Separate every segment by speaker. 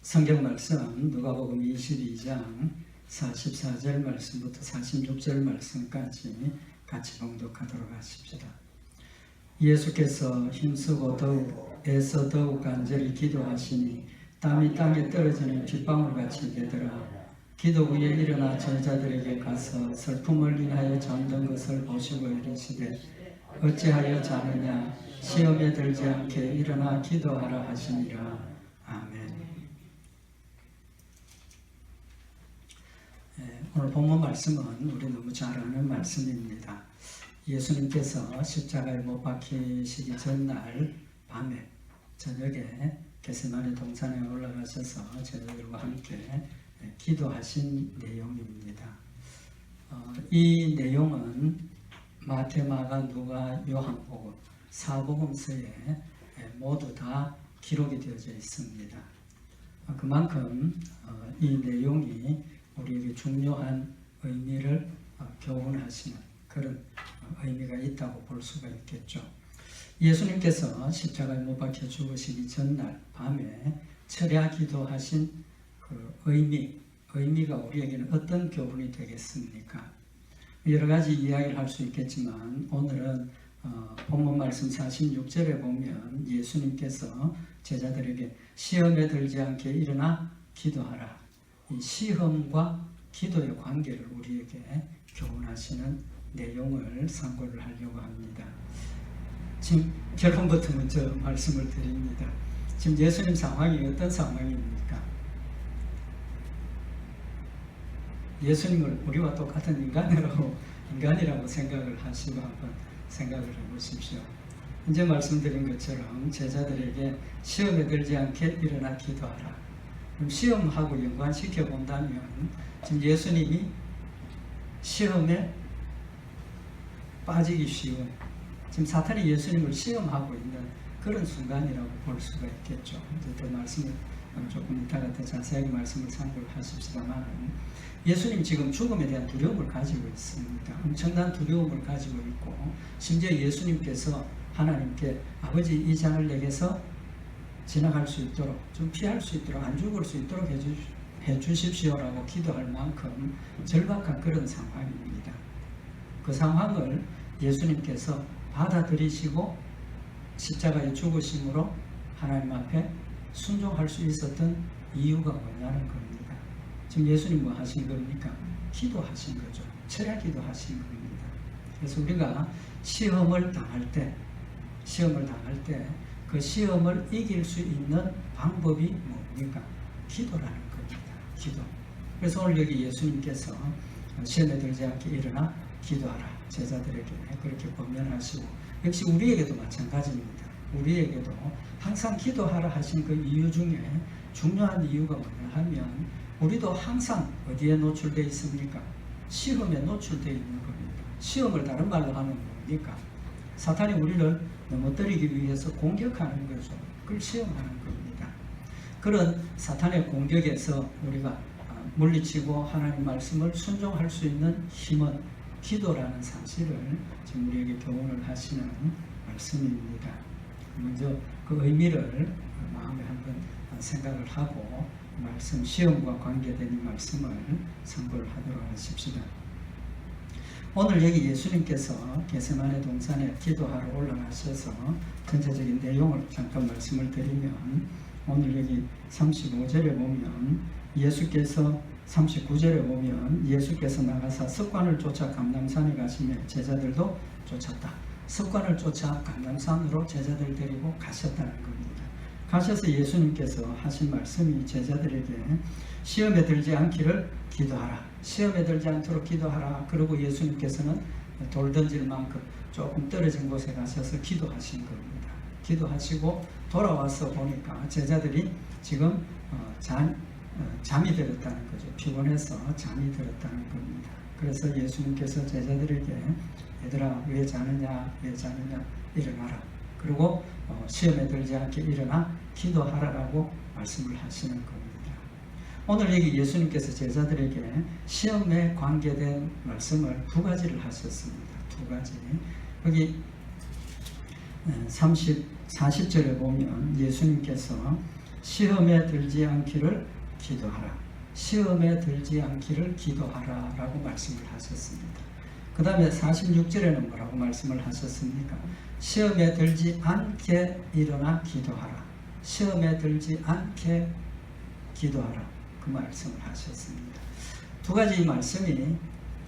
Speaker 1: 성경 말씀 누가복음 22장 44절 말씀부터 46절 말씀까지 같이 봉독하도록 하십시다. 예수께서 힘쓰고 더욱 애써 더욱 간절히 기도하시니 땀이 땅에 떨어지는 빗방울같이 되더라. 기도 후에 일어나 제자들에게 가서 슬픔을 인하여 잠든 것을 보시고 이르시되 어찌하여 자느냐 시험에 들지 않게 일어나 기도하라 하시니라. 아멘. 오늘 본문 말씀은 우리 너무 잘 아는 말씀입니다. 예수님께서 십자가에 못 박히시기 전날 밤에 저녁에 겟세마네 동산에 올라가셔서 제자들과 함께 기도하신 내용입니다. 이 내용은 마태, 마가, 누가, 요한복음, 사복음서에 모두 다 기록이 되어져 있습니다. 그만큼 이 내용이 우리에게 중요한 의미를 교훈하시는 그런 의미가 있다고 볼 수가 있겠죠. 예수님께서 십자가에 못 박혀 죽으시기 전날 밤에 철야 기도하신 그 의미가 우리에게는 어떤 교훈이 되겠습니까? 여러 가지 이야기를 할 수 있겠지만 오늘은 본문 말씀 46절에 보면 예수님께서 제자들에게 시험에 들지 않게 일어나 기도하라. 이 시험과 기도의 관계를 우리에게 교훈하시는 내용을 상고를 하려고 합니다. 지금 결론부터 먼저 말씀을 드립니다. 지금 예수님 상황이 어떤 상황입니까? 예수님을 우리와 똑같은 인간이라고 생각을 하시고 한번 생각을 해보십시오. 이제 말씀드린 것처럼 제자들에게 시험에 들지 않게 일어나 기도하라. 그럼 시험하고 연관시켜 본다면 지금 예수님이 시험에 빠지기 쉬운 지금 사탄이 예수님을 시험하고 있는 그런 순간이라고 볼 수가 있겠죠. 이제 더 말씀을 조금 이따가 더 자세하게 말씀을 참고를 하십시다만 예수님 지금 죽음에 대한 두려움을 가지고 있습니다. 엄청난 두려움을 가지고 있고 심지어 예수님께서 하나님께 아버지 이 잔을 내게서 지나갈 수 있도록 좀 피할 수 있도록 안 죽을 수 있도록 해주십시오라고 기도할 만큼 절박한 그런 상황입니다. 그 상황을 예수님께서 받아들이시고 십자가에 죽으심으로 하나님 앞에 순종할 수 있었던 이유가 뭐냐는 겁니다. 지금 예수님 뭐 하신 겁니까? 기도하신 거죠. 철야 기도하신 겁니다. 그래서 우리가 시험을 당할 때 그 시험을 이길 수 있는 방법이 뭡니까? 기도라는 겁니다. 기도. 그래서 오늘 여기 예수님께서 시험에 들지 않게 일어나 기도하라. 제자들에게 그렇게 권면하시고 역시 우리에게도 마찬가지입니다. 우리에게도 항상 기도하라 하신 그 이유 중에 중요한 이유가 뭐냐 하면 우리도 항상 어디에 노출되어 있습니까? 시험에 노출되어 있는 겁니다. 시험을 다른 말로 하면 뭡니까? 사탄이 우리를 넘어뜨리기 위해서 공격하는 거죠. 그걸 시험하는 겁니다. 그런 사탄의 공격에서 우리가 물리치고 하나님 말씀을 순종할 수 있는 힘은 기도라는 사실을 지금 우리에게 교훈을 하시는 말씀입니다. 먼저 그 의미를 마음에 한번 생각을 하고 말씀 시험과 관계된 이 말씀을 참고를 하도록 하십시다. 오늘 여기 예수님께서 겟세마네 동산에 기도하러 올라가셔서 전체적인 내용을 잠깐 말씀을 드리면 오늘 여기 35절에 보면 예수께서 39절에 보면 예수께서 나가사 습관을 쫓아 감람산에 가시며 제자들도 쫓았다. 습관을 쫓아 감람산으로 제자들 데리고 가셨다는 겁니다. 가셔서 예수님께서 하신 말씀이 제자들에게 시험에 들지 않기를 기도하라. 시험에 들지 않도록 기도하라. 그리고 예수님께서는 돌 던질 만큼 조금 떨어진 곳에 가셔서 기도하신 겁니다. 기도하시고 돌아와서 보니까 제자들이 지금 잠이 들었다는 거죠. 피곤해서 잠이 들었다는 겁니다. 그래서 예수님께서 제자들에게 얘들아 왜 자느냐 일어나라. 그리고 시험에 들지 않게 일어나 기도하라라고 말씀을 하시는 겁니다. 오늘 여기 예수님께서 제자들에게 시험에 관계된 말씀을 두 가지를 하셨습니다. 두 가지. 여기 40절에 보면 예수님께서 시험에 들지 않기를 기도하라. 시험에 들지 않기를 기도하라 라고 말씀을 하셨습니다. 그 다음에 46절에는 뭐라고 말씀을 하셨습니까? 시험에 들지 않게 일어나 기도하라. 시험에 들지 않게 기도하라. 그 말씀을 하셨습니다. 두 가지 말씀이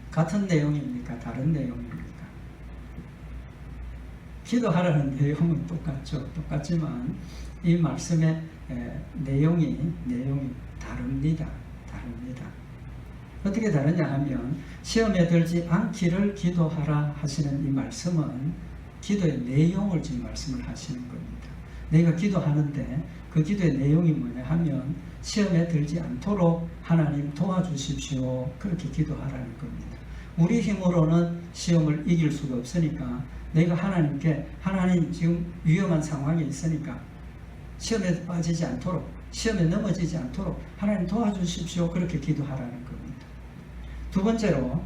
Speaker 1: 같은 내용입니까? 다른 내용입니까? 기도하라는 내용은 똑같죠. 똑같지만 이 말씀의 내용이 다릅니다. 어떻게 다르냐 하면 시험에 들지 않기를 기도하라 하시는 이 말씀은 기도의 내용을 지금 말씀을 하시는 겁니다. 내가 기도하는데 그 기도의 내용이 뭐냐 하면 시험에 들지 않도록 하나님 도와주십시오. 그렇게 기도하라는 겁니다. 우리 힘으로는 시험을 이길 수가 없으니까 내가 하나님께 하나님 지금 위험한 상황에 있으니까 시험에 빠지지 않도록 시험에 넘어지지 않도록 하나님 도와주십시오. 그렇게 기도하라는 겁니다. 두 번째로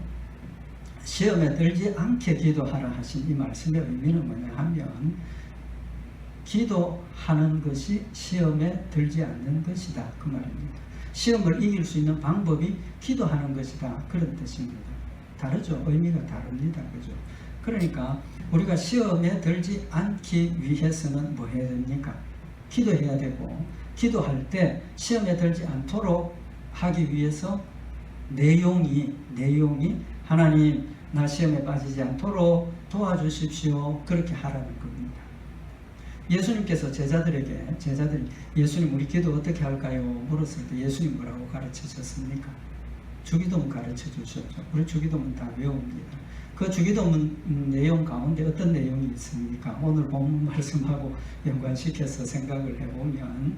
Speaker 1: 시험에 들지 않게 기도하라 하신 이 말씀의 의미는 뭐냐 하면 기도하는 것이 시험에 들지 않는 것이다. 그 말입니다. 시험을 이길 수 있는 방법이 기도하는 것이다. 그런 뜻입니다. 다르죠. 의미가 다릅니다. 그죠? 그러니까 우리가 시험에 들지 않기 위해서는 뭐 해야 됩니까? 기도해야 되고 기도할 때 시험에 들지 않도록 하기 위해서 내용이 하나님 나 시험에 빠지지 않도록 도와주십시오. 그렇게 하라는 겁니다. 예수님께서 제자들이 예수님 우리 기도 어떻게 할까요? 물었을 때 예수님 뭐라고 가르치셨습니까? 주기도문 가르쳐 주셨죠. 우리 주기도문 다 외웁니다. 그 주기도문 내용 가운데 어떤 내용이 있습니까? 오늘 본 말씀하고 연관시켜서 생각을 해보면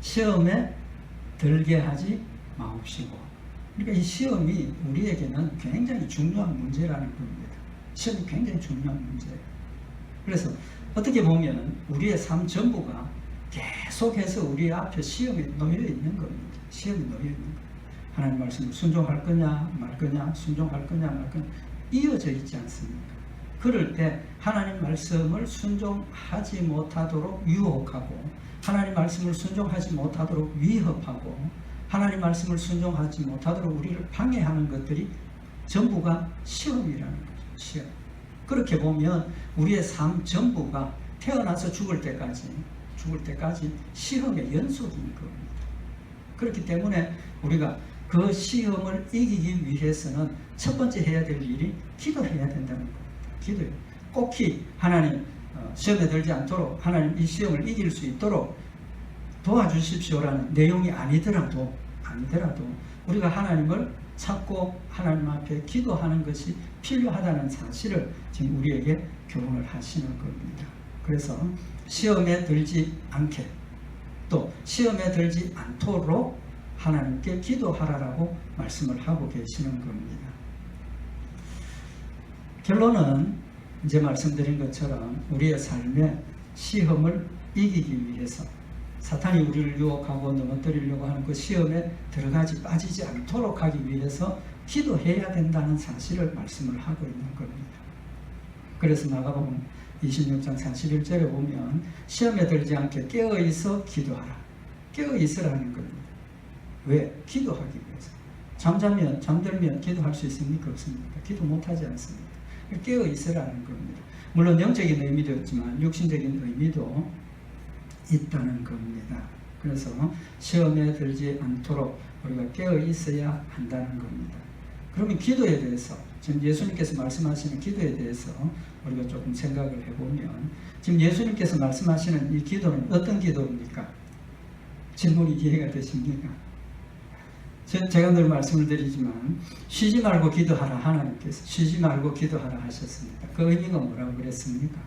Speaker 1: 시험에 들게 하지 마옵시고. 그러니까 이 시험이 우리에게는 굉장히 중요한 문제라는 겁니다. 시험이 굉장히 중요한 문제예요. 그래서 어떻게 보면 우리의 삶 전부가 계속해서 우리 앞에 시험이 놓여 있는 겁니다. 시험이 놓여 있는 거예요. 하나님 말씀을 순종할 거냐 말 거냐, 순종할 거냐 말 거냐 이어져 있지 않습니까? 그럴 때 하나님 말씀을 순종하지 못하도록 유혹하고 하나님 말씀을 순종하지 못하도록 위협하고 하나님 말씀을 순종하지 못하도록 우리를 방해하는 것들이 전부가 시험이라는 거죠. 시험. 그렇게 보면 우리의 삶 전부가 태어나서 죽을 때까지 시험의 연속인 겁니다. 그렇기 때문에 우리가 그 시험을 이기기 위해서는 첫 번째 해야 될 일이 기도해야 된다는 겁니다. 기도요. 꼭히 하나님 시험에 들지 않도록 하나님 이 시험을 이길 수 있도록 도와주십시오라는 내용이 아니더라도 우리가 하나님을 찾고 하나님 앞에 기도하는 것이 필요하다는 사실을 지금 우리에게 교훈을 하시는 겁니다. 그래서 시험에 들지 않게 또 시험에 들지 않도록 하나님께 기도하라라고 말씀을 하고 계시는 겁니다. 결론은 이제 말씀드린 것처럼 우리의 삶에 시험을 이기기 위해서 사탄이 우리를 유혹하고 넘어뜨리려고 하는 그 시험에 들어가지 빠지지 않도록 하기 위해서 기도해야 된다는 사실을 말씀을 하고 있는 겁니다. 그래서 마가복음 26장 41절에 보면 시험에 들지 않게 깨어있어 기도하라. 깨어있으라는 겁니다. 왜? 기도하기 위해서. 잠들면 기도할 수 있습니까? 없습니까? 기도 못하지 않습니다. 깨어있으라는 겁니다. 물론 영적인 의미도 있지만 육신적인 의미도 있다는 겁니다. 그래서 시험에 들지 않도록 우리가 깨어 있어야 한다는 겁니다. 그러면 기도에 대해서 지금 예수님께서 말씀하시는 기도에 대해서 우리가 조금 생각을 해보면 지금 예수님께서 말씀하시는 이 기도는 어떤 기도입니까? 질문이 이해가 되십니까? 제가 늘 말씀을 드리지만 쉬지 말고 기도하라 하나님께서 쉬지 말고 기도하라 하셨습니다. 그 의미가 뭐라고 그랬습니까?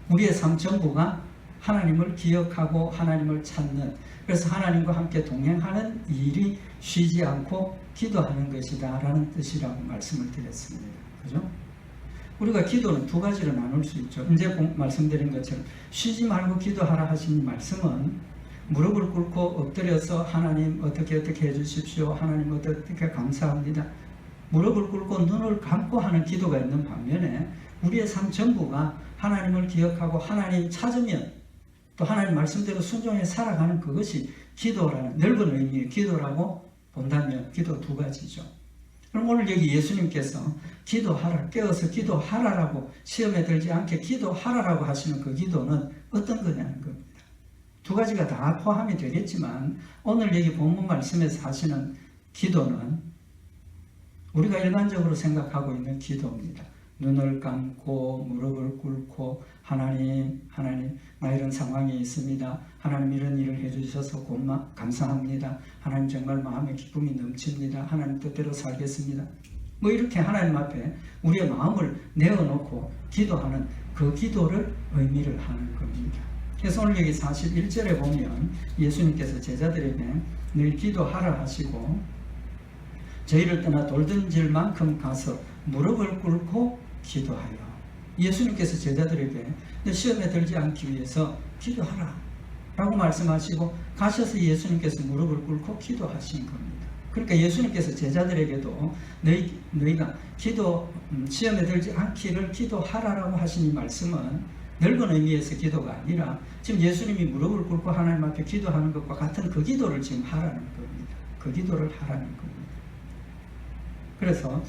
Speaker 1: 우리의 삶 전부가 하나님을 기억하고 하나님을 찾는, 그래서 하나님과 함께 동행하는 일이 쉬지 않고 기도하는 것이다 라는 뜻이라고 말씀을 드렸습니다. 그죠? 우리가 기도는 두 가지로 나눌 수 있죠. 이제 말씀드린 것처럼 쉬지 말고 기도하라 하신 말씀은 무릎을 꿇고 엎드려서 하나님 어떻게 해주십시오, 하나님 어떻게 감사합니다, 무릎을 꿇고 눈을 감고 하는 기도가 있는 반면에 우리의 삶 전부가 하나님을 기억하고 하나님 찾으면 또 하나님 말씀대로 순종해 살아가는 그것이 기도라는 넓은 의미의 기도라고 본다면 기도 두 가지죠. 그럼 오늘 여기 예수님께서 기도하라, 깨어서 기도하라라고 시험에 들지 않게 기도하라라고 하시는 그 기도는 어떤 거냐는 겁니다. 두 가지가 다 포함이 되겠지만 오늘 여기 본문 말씀에서 하시는 기도는 우리가 일반적으로 생각하고 있는 기도입니다. 눈을 감고 무릎을 꿇고 하나님 나 이런 상황이 있습니다. 하나님 이런 일을 해주셔서 감사합니다. 하나님 정말 마음에 기쁨이 넘칩니다. 하나님 뜻대로 살겠습니다. 뭐 이렇게 하나님 앞에 우리의 마음을 내어놓고 기도하는 그 기도를 의미를 하는 겁니다. 그래서 오늘 여기 41절에 보면 예수님께서 제자들에게 늘 기도하라 하시고 저희를 떠나 돌던질 만큼 가서 무릎을 꿇고 기도하여 예수님께서 제자들에게 시험에 들지 않기 위해서 기도하라 라고 말씀하시고 가셔서 예수님께서 무릎을 꿇고 기도하신 겁니다. 그러니까 예수님께서 제자들에게도 너희가 시험에 들지 않기를 기도하라라고 하신 이 말씀은 넓은 의미에서 기도가 아니라 지금 예수님이 무릎을 꿇고 하나님 앞에 기도하는 것과 같은 그 기도를 지금 하라는 겁니다. 그 기도를 하라는 겁니다. 그래서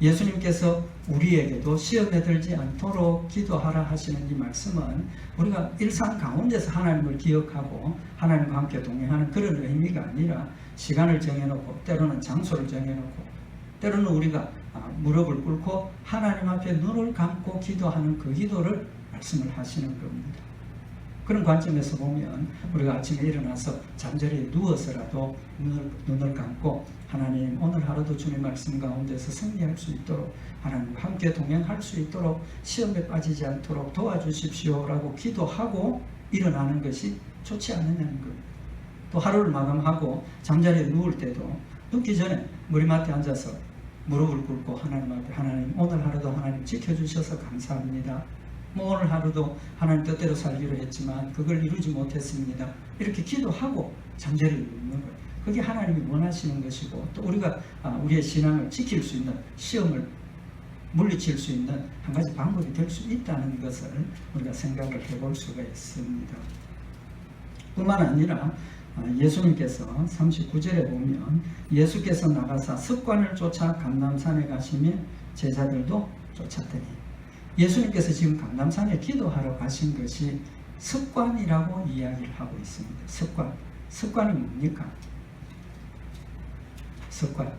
Speaker 1: 예수님께서 우리에게도 시험에 들지 않도록 기도하라 하시는 이 말씀은 우리가 일상 가운데서 하나님을 기억하고 하나님과 함께 동행하는 그런 의미가 아니라 시간을 정해놓고 때로는 장소를 정해놓고 때로는 우리가 무릎을 꿇고 하나님 앞에 눈을 감고 기도하는 그 기도를 말씀을 하시는 겁니다. 그런 관점에서 보면 우리가 아침에 일어나서 잠자리에 누워서라도 눈을 감고 하나님 오늘 하루도 주님 말씀 가운데서 승리할 수 있도록 하나님과 함께 동행할 수 있도록 시험에 빠지지 않도록 도와주십시오라고 기도하고 일어나는 것이 좋지 않느냐는 겁니다. 또 하루를 마감하고 잠자리에 누울 때도 눕기 전에 머리맡에 앉아서 무릎을 꿇고 하나님 앞에 하나님 오늘 하루도 하나님 지켜주셔서 감사합니다. 뭐 오늘 하루도 하나님 뜻대로 살기로 했지만 그걸 이루지 못했습니다. 이렇게 기도하고 잠자리에 눕는 거예요. 그게 하나님이 원하시는 것이고 또 우리가 우리의 신앙을 지킬 수 있는 시험을 물리칠 수 있는 한 가지 방법이 될 수 있다는 것을 우리가 생각을 해볼 수가 있습니다. 뿐만 아니라 예수님께서 39절에 보면 예수께서 나가사 습관을 쫓아 감람산에 가시며 제자들도 쫓았더니 예수님께서 지금 감람산에 기도하러 가신 것이 습관이라고 이야기를 하고 있습니다. 습관이 뭡니까? 습관.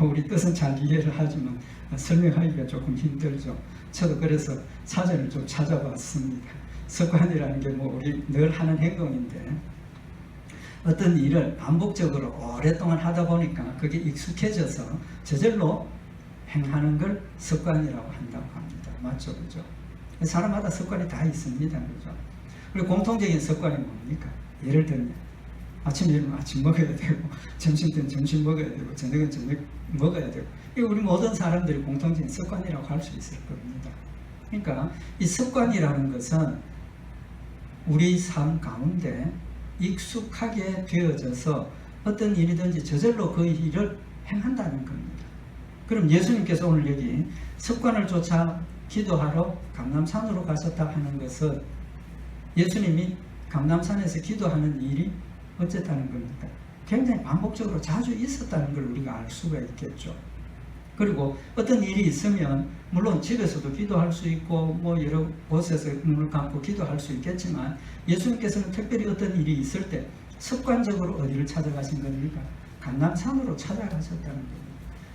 Speaker 1: 우리 뜻은 잘 이해를 하지만 설명하기가 조금 힘들죠. 저도 그래서 사전을 좀 찾아봤습니다. 습관이라는 게 우리 늘 하는 행동인데 어떤 일을 반복적으로 오랫동안 하다 보니까 그게 익숙해져서 저절로 행하는 걸 습관이라고 한다고 합니다. 맞죠? 그죠? 사람마다 습관이 다 있습니다. 그죠? 그리고 공통적인 습관이 뭡니까? 예를 들면 아침 일어나면 아침 먹어야 되고 점심 때는 점심 먹어야 되고 저녁은 저녁 먹어야 되고 이거 우리 모든 사람들이 공통적인 습관이라고 할 수 있을 겁니다. 그러니까 이 습관이라는 것은 우리 삶 가운데 익숙하게 되어져서 어떤 일이든지 저절로 그 일을 행한다는 겁니다. 그럼 예수님께서 오늘 여기 습관을 쫓아 기도하러 감람산으로 가셨다 하는 것은 예수님이 감람산에서 기도하는 일이 어쨌다는 겁니까? 굉장히 반복적으로 자주 있었다는 걸 우리가 알 수가 있겠죠. 그리고 어떤 일이 있으면 물론 집에서도 기도할 수 있고 여러 곳에서 눈을 감고 기도할 수 있겠지만 예수님께서는 특별히 어떤 일이 있을 때 습관적으로 어디를 찾아가신 겁니까? 감람산으로 찾아가셨다는 겁니다.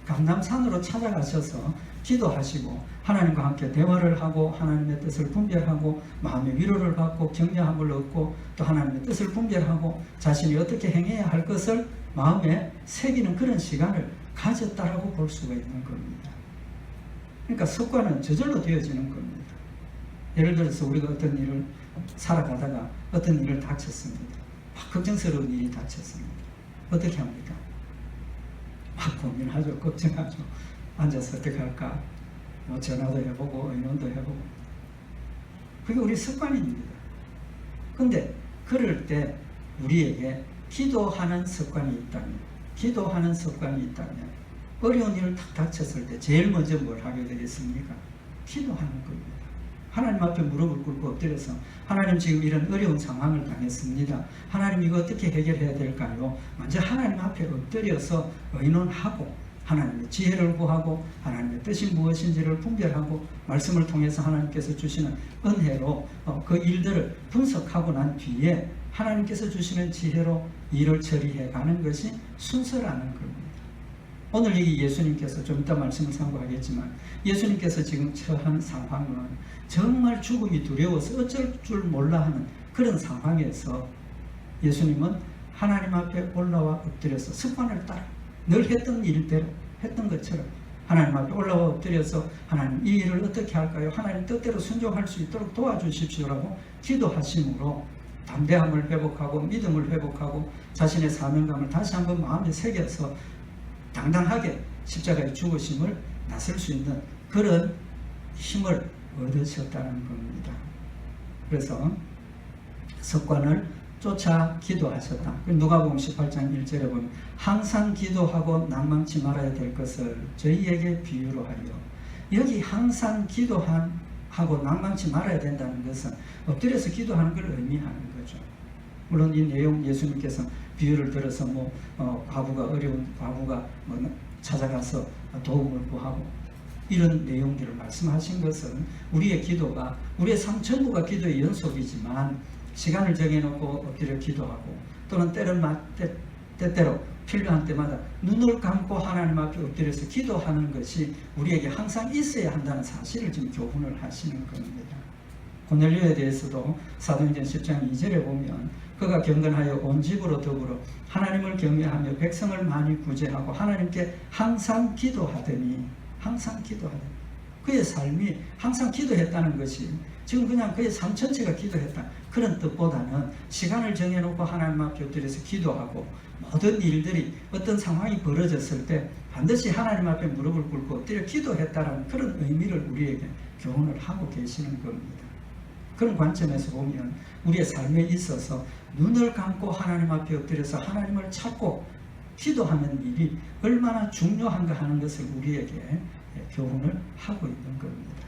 Speaker 1: 감람산으로 찾아가셔서 기도하시고 하나님과 함께 대화를 하고 하나님의 뜻을 분별하고 마음의 위로를 받고 격려함을 얻고 또 하나님의 뜻을 분별하고 자신이 어떻게 행해야 할 것을 마음에 새기는 그런 시간을 가졌다라고 볼 수가 있는 겁니다. 그러니까 습관은 저절로 되어지는 겁니다. 예를 들어서 우리가 어떤 일을 살아가다가 어떤 일을 다쳤습니다. 막 걱정스러운 일이 닥쳤습니다. 어떻게 합니까? 막 고민하죠. 걱정하죠. 앉아서 어떻게 할까? 전화도 해보고 의논도 해보고 그게 우리 습관입니다. 근데 그럴 때 우리에게 기도하는 습관이 있다면 어려운 일을 탁 닥쳤을 때 제일 먼저 뭘 하게 되겠습니까? 기도하는 겁니다. 하나님 앞에 무릎을 꿇고 엎드려서 하나님 지금 이런 어려운 상황을 당했습니다. 하나님 이거 어떻게 해결해야 될까요? 먼저 하나님 앞에 엎드려서 의논하고 하나님의 지혜를 구하고 하나님의 뜻이 무엇인지를 분별하고 말씀을 통해서 하나님께서 주시는 은혜로 그 일들을 분석하고 난 뒤에 하나님께서 주시는 지혜로 일을 처리해 가는 것이 순서라는 겁니다. 오늘 이 예수님께서 좀 이따 말씀을 참고하겠지만 예수님께서 지금 처한 상황은 정말 죽음이 두려워서 어쩔 줄 몰라 하는 그런 상황에서 예수님은 하나님 앞에 올라와 엎드려서 습관을 따라 늘 했던 일대로 했던 것처럼 하나님 앞에 올라와 엎드려서 하나님 이 일을 어떻게 할까요? 하나님 뜻대로 순종할 수 있도록 도와주십시오라고 기도하심으로 담대함을 회복하고 믿음을 회복하고 자신의 사명감을 다시 한번 마음에 새겨서 당당하게 십자가의 죽으심을 나설 수 있는 그런 힘을 얻으셨다는 겁니다. 그래서 습관을 쫓아 기도하셨다. 누가복음 18장 1절에 보면 항상 기도하고 낭망치 말아야 될 것을 저희에게 비유로 하여, 여기 항상 기도하고 낭망치 말아야 된다는 것은 엎드려서 기도하는 걸 의미하는 거죠. 물론 이 내용 예수님께서 비유를 들어서 과부가 어려운 과부가 찾아가서 도움을 구하고 이런 내용들을 말씀하신 것은 우리의 기도가 우리의 삶 전부가 기도의 연속이지만 시간을 정해놓고 엎드려 기도하고 또는 때때로 필요한 때마다 눈을 감고 하나님 앞에 엎드려서 기도하는 것이 우리에게 항상 있어야 한다는 사실을 지금 교훈을 하시는 겁니다. 고넬료에 대해서도 사도행전 10장 2절에 보면 그가 경건하여 온 집으로 더불어 하나님을 경외하며 백성을 많이 구제하고 하나님께 항상 기도하더니 그의 삶이 항상 기도했다는 것이 지금 그냥 그의 삶 전체가 기도했다 그런 뜻보다는 시간을 정해놓고 하나님 앞에 엎드려서 기도하고 모든 일들이 어떤 상황이 벌어졌을 때 반드시 하나님 앞에 무릎을 꿇고 엎드려 기도했다라는 그런 의미를 우리에게 교훈을 하고 계시는 겁니다. 그런 관점에서 보면 우리의 삶에 있어서 눈을 감고 하나님 앞에 엎드려서 하나님을 찾고 기도하는 일이 얼마나 중요한가 하는 것을 우리에게 교훈을 하고 있는 겁니다.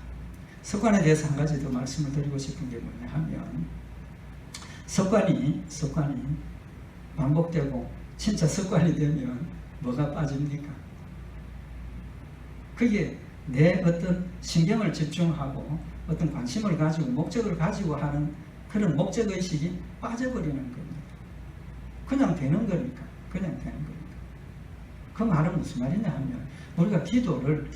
Speaker 1: 습관에 대해서 한 가지 더 말씀을 드리고 싶은 게 뭐냐 하면 습관이 반복되고 진짜 습관이 되면 뭐가 빠집니까? 그게 내 어떤 신경을 집중하고 어떤 관심을 가지고 목적을 가지고 하는 그런 목적의식이 빠져버리는 겁니다. 그냥 되는 거니까. 그 말은 무슨 말이냐 하면 우리가 기도를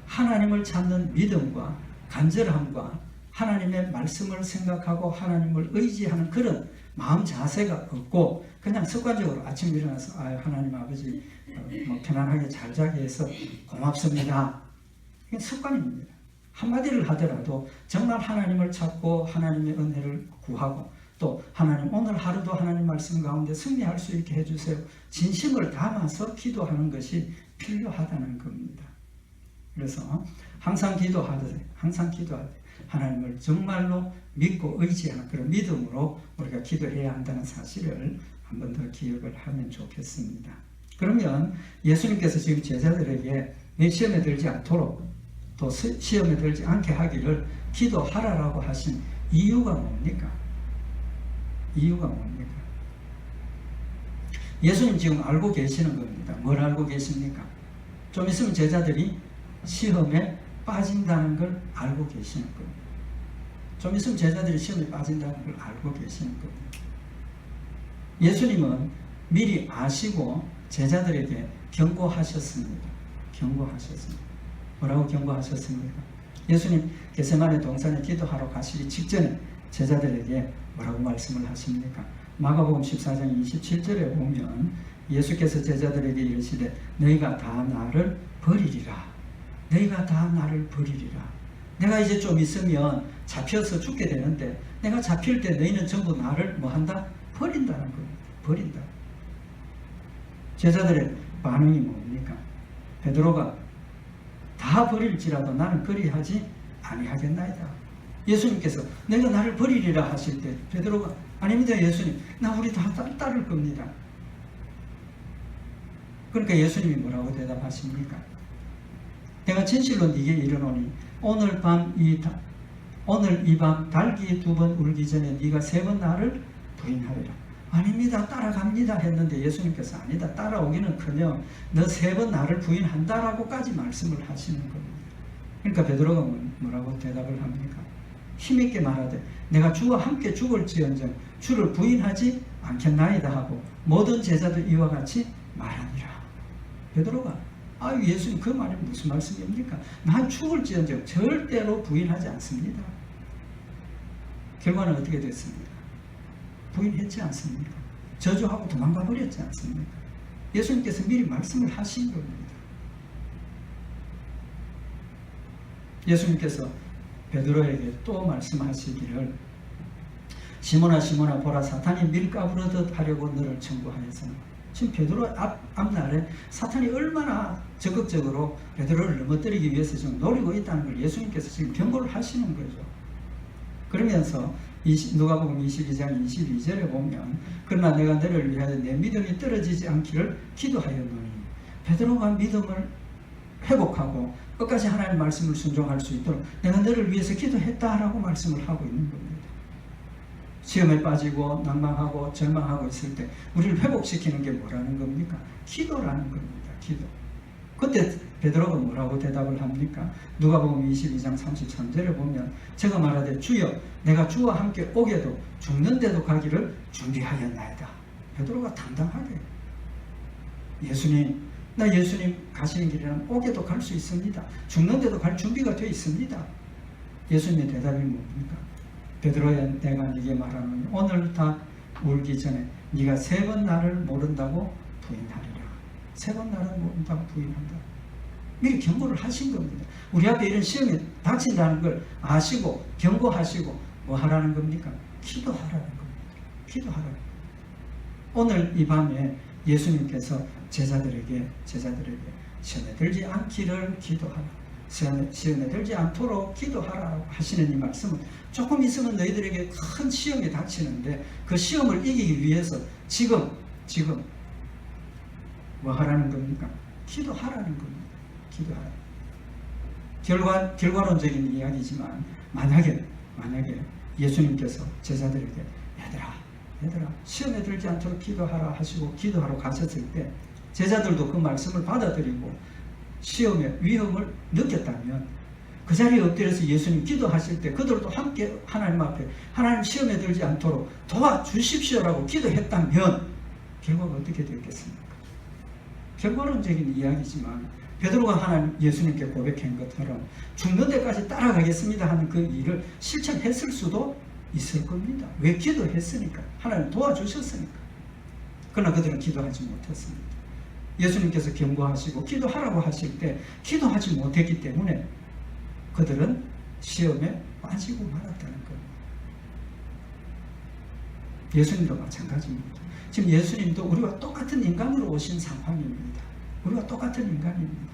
Speaker 1: 하나님을 찾는 믿음과 간절함과 하나님의 말씀을 생각하고 하나님을 의지하는 그런 마음 자세가 없고 그냥 습관적으로 아침에 일어나서 하나님 아버지 편안하게 잘 자게 해서 고맙습니다. 이게 습관입니다. 한마디를 하더라도 정말 하나님을 찾고 하나님의 은혜를 구하고 또 하나님 오늘 하루도 하나님 말씀 가운데 승리할 수 있게 해주세요. 진심을 담아서 기도하는 것이 필요하다는 겁니다. 그래서 항상 기도하되 하나님을 정말로 믿고 의지하는 그런 믿음으로 우리가 기도해야 한다는 사실을 한 번 더 기억을 하면 좋겠습니다. 그러면 예수님께서 지금 제자들에게 내 시험에 들지 않도록 또 시험에 들지 않게 하기를 기도하라라고 하신 이유가 뭡니까? 예수님 지금 알고 계시는 겁니다. 뭘 알고 계십니까? 좀 있으면 제자들이 시험에 빠진다는 걸 알고 계시는 겁니다. 좀 있으면 제자들이 시험에 빠진다는 걸 알고 계시는 겁니다. 예수님은 미리 아시고 제자들에게 경고하셨습니다. 뭐라고 경고하셨습니까? 예수님 겟세마네 동산에 기도하러 가시기 직전에 제자들에게 뭐라고 말씀을 하십니까? 마가복음 14장 27절에 보면 예수께서 제자들에게 이르시되 너희가 다 나를 버리리라. 내가 이제 좀 있으면 잡혀서 죽게 되는데 내가 잡힐 때 너희는 전부 나를 뭐한다? 버린다는 겁니다. 버린다. 제자들의 반응이 뭡니까? 베드로가 다 버릴지라도 나는 그리하지 아니하겠나이다. 예수님께서 내가 나를 버리리라 하실 때 베드로가 아닙니다 예수님, 나 우리 다 따를 겁니다. 그러니까 예수님이 뭐라고 대답하십니까? 내가 진실로 네게 이르노니 오늘 이 밤 닭이 2번 울기 전에 네가 3번 나를 부인하리라. 아닙니다, 따라갑니다 했는데 예수님께서 아니다, 따라오기는커녕 너 3번 나를 부인한다라고까지 말씀을 하시는 겁니다. 그러니까 베드로가 뭐라고 대답을 합니까? 힘있게 말하되 내가 주와 함께 죽을지언정 주를 부인하지 않겠나이다 하고 모든 제자들 이와 같이 말하니라. 베드로가 예수님 그 말이 무슨 말씀입니까? 난 죽을지언정 절대로 부인하지 않습니다. 결과는 어떻게 됐습니까? 부인했지 않습니까? 저주하고 도망가 버렸지 않습니까? 예수님께서 미리 말씀을 하신 겁니다. 예수님께서 베드로에게 또 말씀하시기를 시몬아 시몬아 보라 사탄이 밀가부르듯 하려고 너를 청구하였으나. 지금 베드로 앞날에 사탄이 얼마나 적극적으로 베드로를 넘어뜨리기 위해서 지금 노리고 있다는 걸 예수님께서 지금 경고를 하시는 거죠. 그러면서 누가복음 22장 22절에 보면 그러나 내가 너를 위하여 내 믿음이 떨어지지 않기를 기도하였노니. 베드로가 믿음을 회복하고 끝까지 하나님의 말씀을 순종할 수 있도록 내가 너를 위해서 기도했다라고 말씀을 하고 있는 겁니다. 시험에 빠지고 낭망하고 절망하고 있을 때 우리를 회복시키는 게 뭐라는 겁니까? 기도라는 겁니다. 기도. 그때 베드로가 뭐라고 대답을 합니까? 누가복음 22장 33절에 보면 제가 말하되 주여 내가 주와 함께 오게도 죽는데도 가기를 준비하였나이다. 베드로가 당당하게 나 예수님 가시는 길이라면 오게도 갈 수 있습니다. 죽는데도 갈 준비가 되어 있습니다. 예수님의 대답이 뭡니까? 베드로야 내가 네게 말하노니 오늘 다 울기 전에 네가 3번 나를 모른다고 부인하리라. 3번 나를 모른다고 부인한다. 미리 경고를 하신 겁니다. 우리 앞에 이런 시험이 닥친다는 걸 아시고 경고하시고 뭐 하라는 겁니까? 기도하라는 겁니다. 기도하라는 겁니다. 오늘 이 밤에 예수님께서 제자들에게 시험에 들지 않기를 기도하라. 시험에 들지 않도록 기도하라 하시는 이 말씀은 조금 있으면 너희들에게 큰 시험이 닥치는데 그 시험을 이기기 위해서 지금 뭐 하라는 겁니까? 기도하라는 겁니다. 기도하라. 결과론적인 이야기지만 만약에 예수님께서 제자들에게 얘들아 시험에 들지 않도록 기도하라 하시고 기도하러 가셨을 때 제자들도 그 말씀을 받아들이고 시험의 위험을 느꼈다면 그 자리에 엎드려서 예수님 기도하실 때 그들도 함께 하나님 앞에 하나님 시험에 들지 않도록 도와주십시오라고 기도했다면 결과가 어떻게 되었겠습니까? 결과론적인 이야기지만 베드로가 예수님께 고백한 것처럼 죽는 데까지 따라가겠습니다 하는 그 일을 실천했을 수도 있을 겁니다. 왜? 기도했으니까. 하나님 도와주셨으니까. 그러나 그들은 기도하지 못했습니다. 예수님께서 경고하시고 기도하라고 하실 때 기도하지 못했기 때문에 그들은 시험에 빠지고 말았다는 겁니다. 예수님도 마찬가지입니다. 지금 예수님도 우리와 똑같은 인간으로 오신 상황입니다. 우리와 똑같은 인간입니다.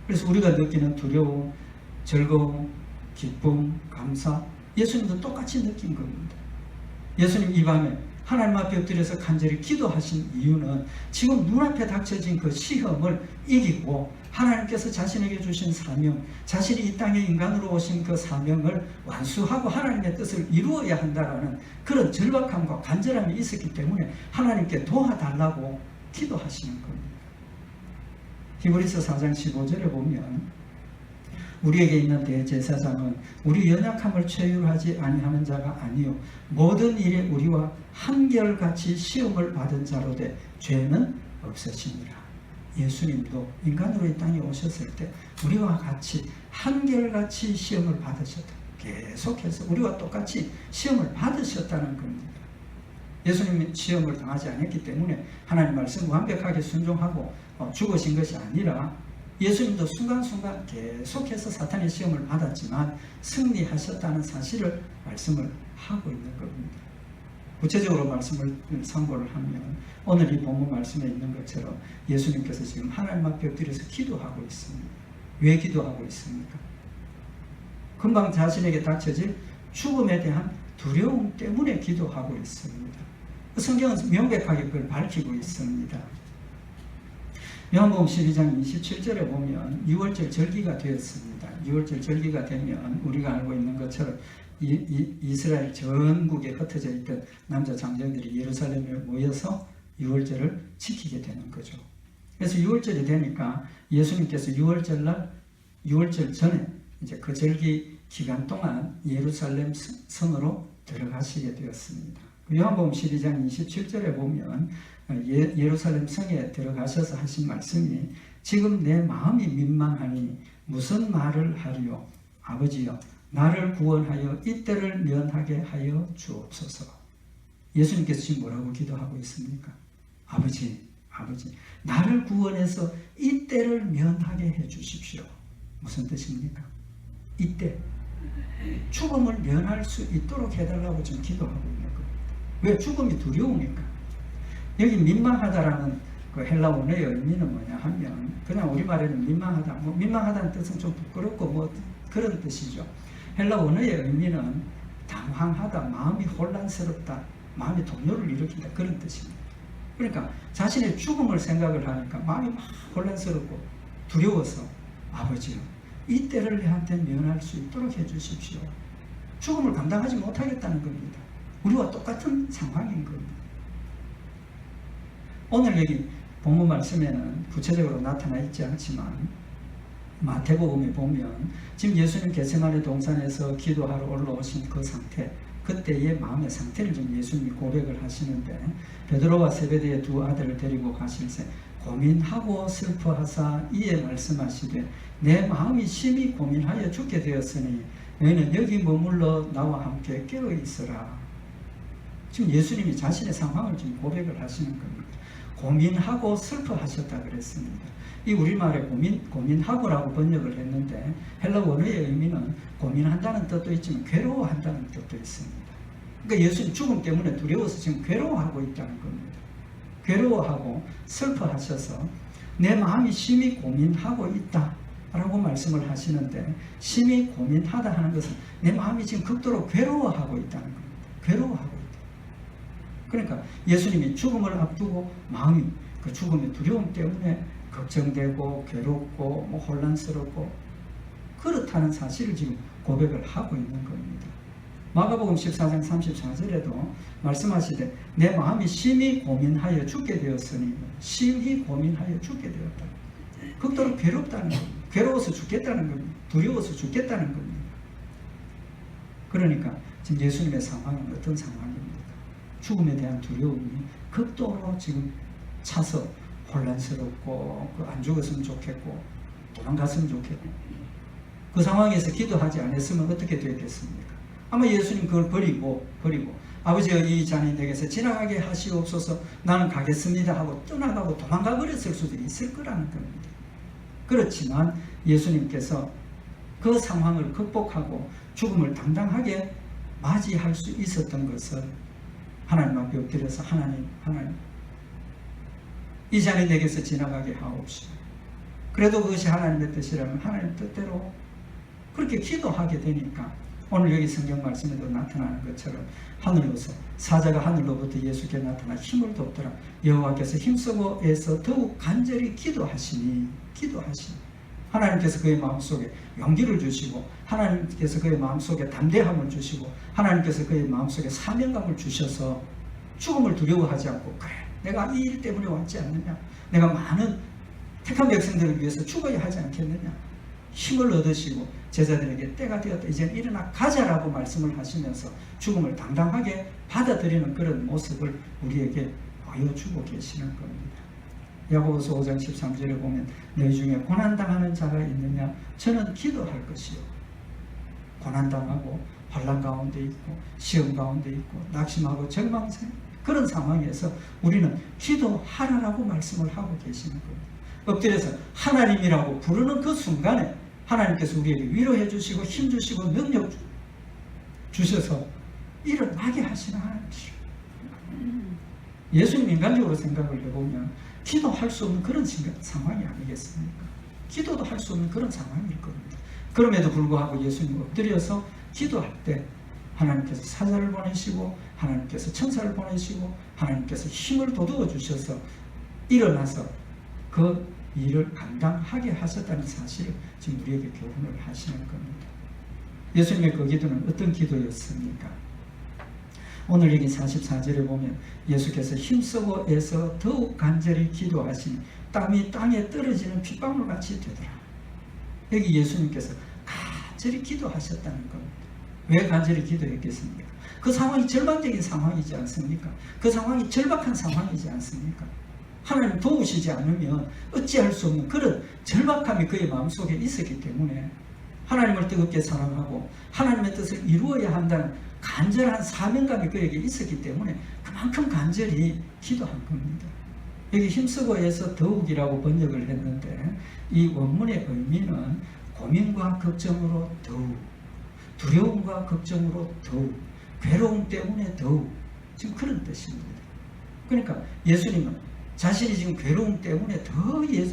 Speaker 1: 그래서 우리가 느끼는 두려움, 즐거움, 기쁨, 감사 예수님도 똑같이 느낀 겁니다. 예수님 이 밤에 하나님 앞에 엎드려서 간절히 기도하신 이유는 지금 눈앞에 닥쳐진 그 시험을 이기고 하나님께서 자신에게 주신 사명, 자신이 이 땅에 인간으로 오신 그 사명을 완수하고 하나님의 뜻을 이루어야 한다는 그런 절박함과 간절함이 있었기 때문에 하나님께 도와달라고 기도하시는 겁니다. 히브리서 4장 15절에 보면 우리에게 있는 대제사장은 우리 연약함을 체휼하지 아니하는 자가 아니요 모든 일에 우리와 한결같이 시험을 받은 자로되 죄는 없으시니라. 예수님도 인간으로 이 땅에 오셨을 때 우리와 같이 한결같이 시험을 받으셨다. 계속해서 우리와 똑같이 시험을 받으셨다는 겁니다. 예수님은 시험을 당하지 않았기 때문에 하나님 말씀 완벽하게 순종하고 죽으신 것이 아니라 예수님도 순간순간 계속해서 사탄의 시험을 받았지만 승리하셨다는 사실을 말씀을 하고 있는 겁니다. 구체적으로 말씀을 참고를 하면 오늘 이 본문 말씀에 있는 것처럼 예수님께서 지금 하나님 앞에 엎드려서 기도하고 있습니다. 왜 기도하고 있습니까? 금방 자신에게 닥쳐질 죽음에 대한 두려움 때문에 기도하고 있습니다. 성경은 명백하게 그걸 밝히고 있습니다. 요한복음 12장 27절에 보면 6월절 절기가 되었습니다. 6월절 절기가 되면 우리가 알고 있는 것처럼 이스라엘 전국에 흩어져 있던 남자 장정들이 예루살렘에 모여서 6월절을 지키게 되는 거죠. 그래서 6월절이 되니까 예수님께서 6월절 전에 이제 그 절기 기간 동안 예루살렘 성으로 들어가시게 되었습니다. 요한복음 12장 27절에 보면 예루살렘 성에 들어가셔서 하신 말씀이 지금 내 마음이 민망하니 무슨 말을 하리요? 아버지여 나를 구원하여 이때를 면하게 하여 주옵소서. 예수님께서 지금 뭐라고 기도하고 있습니까? 아버지 나를 구원해서 이때를 면하게 해 주십시오. 무슨 뜻입니까? 이때 죽음을 면할 수 있도록 해달라고 지금 기도하고 있는 겁니다. 왜? 죽음이 두려우니까. 여기 민망하다라는 그 헬라 원어의 의미는 뭐냐 하면 그냥 우리말에는 민망하다, 민망하다는 뜻은 좀 부끄럽고 그런 뜻이죠. 헬라 원어의 의미는 당황하다, 마음이 혼란스럽다, 마음이 동요를 일으킨다, 그런 뜻입니다. 그러니까 자신의 죽음을 생각을 하니까 마음이 막 혼란스럽고 두려워서 아버지요 이때를 내한테 면할 수 있도록 해주십시오. 죽음을 감당하지 못하겠다는 겁니다. 우리와 똑같은 상황인 겁니다. 오늘 여기 본문 말씀에는 구체적으로 나타나 있지 않지만 마태복음에 보면 지금 예수님 겟세마네 동산에서 기도하러 올라오신 그 상태, 그때의 마음의 상태를 좀 예수님이 고백을 하시는데 베드로와 세베대의 두 아들을 데리고 가실새 고민하고 슬퍼하사 이에 말씀하시되 내 마음이 심히 고민하여 죽게 되었으니 너희는 여기 머물러 나와 함께 깨어 있으라. 지금 예수님이 자신의 상황을 지금 고백을 하시는 겁니다. 고민하고 슬퍼하셨다 그랬습니다. 이 우리말에 고민하고라고 번역을 했는데 헬라 원어의 의미는 고민한다는 뜻도 있지만 괴로워한다는 뜻도 있습니다. 그러니까 예수님 죽음 때문에 두려워서 지금 괴로워하고 있다는 겁니다. 괴로워하고 슬퍼하셔서 내 마음이 심히 고민하고 있다 라고 말씀을 하시는데 심히 고민하다 하는 것은 내 마음이 지금 극도로 괴로워하고 있다는 겁니다. 괴로워하고 있다. 그러니까 예수님이 죽음을 앞두고 마음이 그 죽음의 두려움 때문에 걱정되고 괴롭고 혼란스럽고 그렇다는 사실을 지금 고백을 하고 있는 겁니다. 마가복음 14장 34절에도 말씀하시되 내 마음이 심히 고민하여 죽게 되었으니 심히 고민하여 죽게 되었다. 극도로 괴롭다는 겁니다. 괴로워서 죽겠다는 겁니다. 두려워서 죽겠다는 겁니다. 그러니까 지금 예수님의 상황은 어떤 상황입니까? 죽음에 대한 두려움이 극도로 지금 차서 혼란스럽고 안 죽었으면 좋겠고 도망갔으면 좋겠고 그 상황에서 기도하지 않았으면 어떻게 되겠습니까? 아마 예수님 그걸 버리고 아버지여 이 잔이 내게서 지나가게 하시옵소서 나는 가겠습니다 하고 떠나가고 도망가 버렸을 수도 있을 거라는 겁니다. 그렇지만 예수님께서 그 상황을 극복하고 죽음을 당당하게 맞이할 수 있었던 것을 하나님 앞에 엎드려서 하나님 이 잔이 내게서 지나가게 하옵시오. 그래도 그것이 하나님의 뜻이라면 하나님 뜻대로 그렇게 기도하게 되니까 오늘 여기 성경 말씀에도 나타나는 것처럼 하늘로서 사자가 하늘로부터 예수께 나타나 힘을 돕더라. 여호와께서 힘쓰고 애써 더욱 간절히 기도하시니 하나님께서 그의 마음속에 용기를 주시고 하나님께서 그의 마음속에 담대함을 주시고 하나님께서 그의 마음속에 사명감을 주셔서 죽음을 두려워하지 않고 그래 내가 이 일 때문에 왔지 않느냐, 내가 많은 택한 백성들을 위해서 죽어야 하지 않겠느냐, 힘을 얻으시고 제자들에게 때가 되었다 이제 일어나 가자라고 말씀을 하시면서 죽음을 당당하게 받아들이는 그런 모습을 우리에게 보여주고 계시는 겁니다. 야고보서 5장 13절에 보면 너희 중에 고난당하는 자가 있느냐 저는 기도할 것이요. 고난당하고 환난 가운데 있고 시험 가운데 있고 낙심하고 절망생 그런 상황에서 우리는 기도하라라고 말씀을 하고 계시는 겁니다. 엎드려서 하나님이라고 부르는 그 순간에 하나님께서 우리에게 위로해 주시고 힘 주시고 능력 주셔서 일어나게 하시는 하나님이시죠. 예수님 인간적으로 생각을 해보면 기도할 수 없는 그런 상황이 아니겠습니까? 기도도 할 수 없는 그런 상황일 겁니다. 그럼에도 불구하고 예수님 엎드려서 기도할 때 하나님께서 사자를 보내시고 하나님께서 천사를 보내시고 하나님께서 힘을 돋워 주셔서 일어나서 그 일을 감당하게 하셨다는 사실을 지금 우리에게 교훈을 하시는 겁니다. 예수님의 그 기도는 어떤 기도였습니까? 오늘 여기 44절에 보면 예수께서 힘쓰고 애써 더욱 간절히 기도하시니 땀이 땅에 떨어지는 핏방울같이 되더라. 여기 예수님께서 간절히 기도하셨다는 겁니다. 왜 간절히 기도했겠습니까? 그 상황이 절망적인 상황이지 않습니까? 그 상황이 절박한 상황이지 않습니까? 하나님 도우시지 않으면 어찌할 수 없는 그런 절박함이 그의 마음속에 있었기 때문에 하나님을 뜨겁게 사랑하고 하나님의 뜻을 이루어야 한다는 간절한 사명감이 그에게 있었기 때문에 그만큼 간절히 기도한 겁니다. 여기 힘쓰고 해서 더욱이라고 번역을 했는데 이 원문의 의미는 고민과 걱정으로 더욱, 두려움과 걱정으로 더욱, 괴로움 때문에 더욱, 지금 그런 뜻입니다. 그러니까 예수님은 자신이 지금 괴로움 때문에 더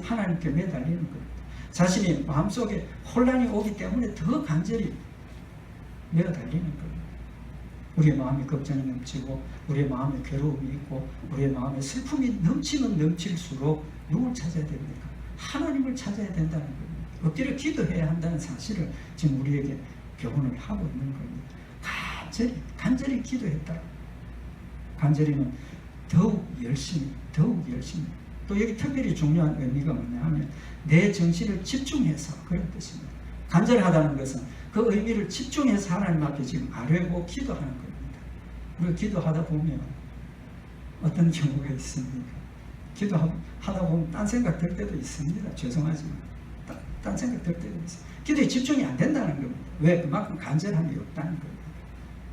Speaker 1: 하나님께 매달리는 겁니다. 자신이 마음속에 혼란이 오기 때문에 더 간절히 매달리는 겁니다. 우리의 마음에 걱정이 넘치고 우리의 마음에 괴로움이 있고 우리의 마음에 슬픔이 넘치면 넘칠수록 누굴 찾아야 됩니까? 하나님을 찾아야 된다는 겁니다. 엎드려 기도해야 한다는 사실을 지금 우리에게 교훈을 하고 있는 겁니다. 간절히 기도했다. 간절히는 더욱 열심히 또 여기 특별히 중요한 의미가 뭐냐 하면 내 정신을 집중해서 그런 뜻입니다. 간절하다는 것은 그 의미를 집중해서 하나님 앞에 지금 아뢰고 기도하는 겁니다. 우리가 기도하다 보면 어떤 경우가 있습니까? 기도하다 보면 딴 생각 들 때도 있습니다. 죄송하지만 딴 생각 들 때도 있어요. 기도에 집중이 안 된다는 겁니다. 왜? 그만큼 간절함이 없다는 겁니다.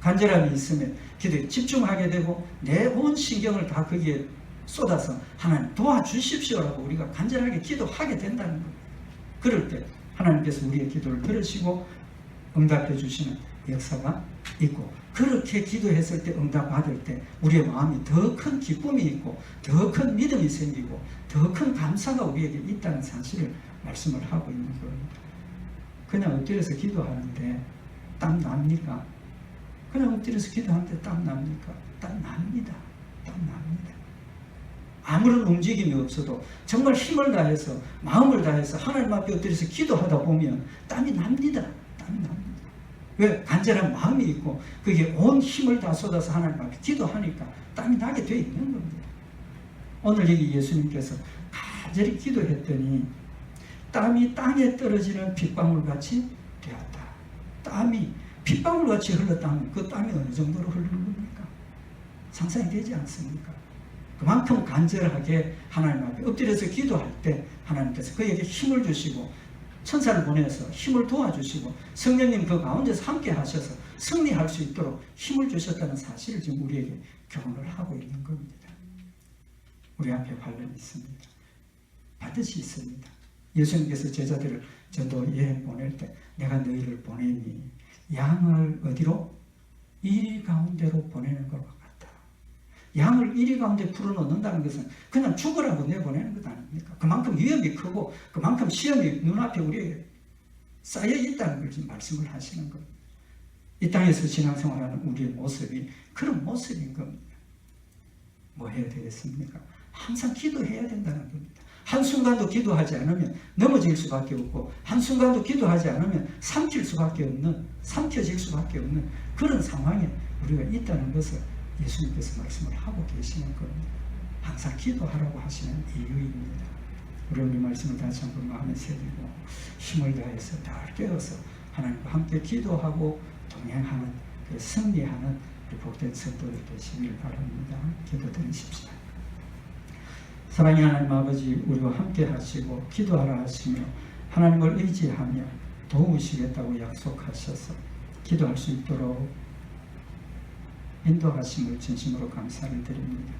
Speaker 1: 간절함이 있으면 기도에 집중하게 되고 내 온 신경을 다 거기에 쏟아서 하나님 도와주십시오라고 우리가 간절하게 기도하게 된다는 겁니다. 그럴 때 하나님께서 우리의 기도를 들으시고 응답해 주시는 역사가 있고 그렇게 기도했을 때 응답 받을 때 우리의 마음이 더 큰 기쁨이 있고 더 큰 믿음이 생기고 더 큰 감사가 우리에게 있다는 사실을 말씀을 하고 있는 겁니다. 그냥 엎드려서 기도하는데 땀 납니까? 그냥 엎드려서 기도하는데 땀 납니까? 땀 납니다. 아무런 움직임이 없어도 정말 힘을 다해서 마음을 다해서 하나님 앞에 엎드려서 기도하다 보면 땀이 납니다. 왜? 간절한 마음이 있고 그게 온 힘을 다 쏟아서 하나님 앞에 기도하니까 땀이 나게 되어 있는 겁니다. 오늘 여기 예수님께서 간절히 기도했더니 땀이 땅에 떨어지는 빗방울같이 되었다. 땀이 빗방울같이 흘렀다면 그 땀이 어느 정도로 흐르는 겁니까? 상상이 되지 않습니까? 그만큼 간절하게 하나님 앞에 엎드려서 기도할 때 하나님께서 그에게 힘을 주시고 천사를 보내서 힘을 도와주시고 성령님 그 가운데서 함께 하셔서 승리할 수 있도록 힘을 주셨다는 사실을 지금 우리에게 교훈을 하고 있는 겁니다. 우리 앞에 환란이 있습니다. 반드시 있습니다. 예수님께서 제자들을 전도 여행 보낼 때 내가 너희를 보내니 양을 어디로? 이리 가운데로 보내는 것과 같다. 양을 이리 가운데 풀어놓는다는 것은 그냥 죽으라고 내보내는 것 아닙니까? 그만큼 위험이 크고 그만큼 시험이 눈앞에 우리에게 쌓여 있다는 걸 지금 말씀을 하시는 겁니다. 이 땅에서 신앙생활하는 우리의 모습이 그런 모습인 겁니다. 뭐 해야 되겠습니까? 항상 기도해야 된다는 겁니다. 한순간도 기도하지 않으면 넘어질 수밖에 없고 한순간도 기도하지 않으면 삼켜질 수밖에 없는 그런 상황에 우리가 있다는 것을 예수님께서 말씀을 하고 계시는 겁니다. 항상 기도하라고 하시는 이유입니다. 우리 말씀을 다시 한번 마음에 새기고 힘을 다해서 다 깨어서 하나님과 함께 기도하고 동행하는 승리하는 복된 성도들 되시길 바랍니다. 기도드리십시다. 사랑의 하나님 아버지, 우리와 함께 하시고 기도하라 하시며 하나님을 의지하며 도우시겠다고 약속하셔서 기도할 수 있도록 인도하심을 진심으로 감사를 드립니다.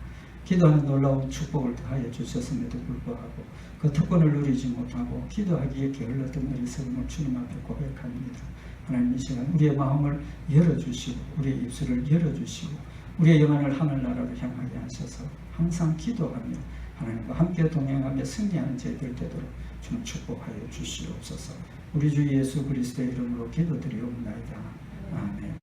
Speaker 1: 기도하는 놀라운 축복을 더하여 주셨음에도 불구하고 그 특권을 누리지 못하고 기도하기에 게을렀던 어리석음을 주님 앞에 고백합니다. 하나님 이 시간 우리의 마음을 열어주시고 우리의 입술을 열어주시고 우리의 영안을 하늘나라로 향하게 하셔서 항상 기도하며 하나님과 함께 동행하며 승리하는 저희들 되도록 주님 축복하여 주시옵소서. 우리 주 예수 그리스도의 이름으로 기도드리옵나이다. 아멘.